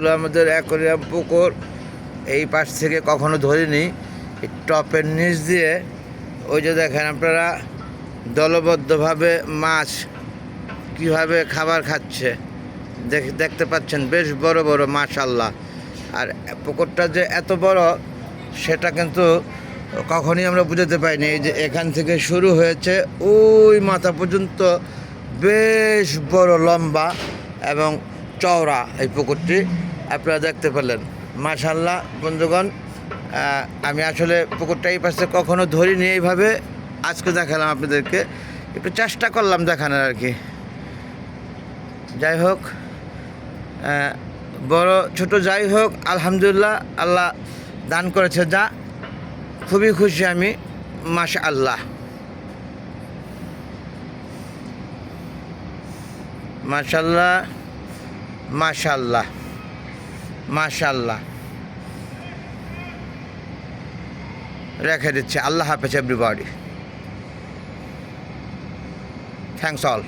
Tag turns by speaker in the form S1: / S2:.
S1: হলো আমাদের অ্যাকোয়ারিয়াম পুকুর। এই পাশ থেকে কখনো ধরিনি। এই টপের নিচ দিয়ে ওই যে দেখেন আপনারা দলবদ্ধভাবে মাছ কিভাবে খাবার খাচ্ছে দেখতে পাচ্ছেন, বেশ বড় বড় মাশাআল্লাহ। আর পুকুরটা যে এত বড় সেটা কিন্তু কখনই আমরা বুঝতে পারিনি। এই যে এখান থেকে শুরু হয়েছে ওই মাথা পর্যন্ত বেশ বড় লম্বা এবং চওড়া এই পুকুরটি আপনারা দেখতে পেলেন। মাশাআল্লাহ বন্ধুগণ, আমি আসলে পুকুরটা এই পাশে কখনো ধরিনি এইভাবে, আজকে দেখালাম আপনাদেরকে, একটু চেষ্টা করলাম দেখানোর আর কি। যাই হোক, বড় ছোট যাই হোক, আলহামদুলিল্লাহ আল্লাহ দান করেছে যা, খুবই খুশি আমি। মাশাআল্লাহ মাশাআল্লাহ মাশাআল্লাহ মাশাআল্লাহ। রেখে দিচ্ছি। আল্লাহ হাফেজ এভরিবডি। Thanks all.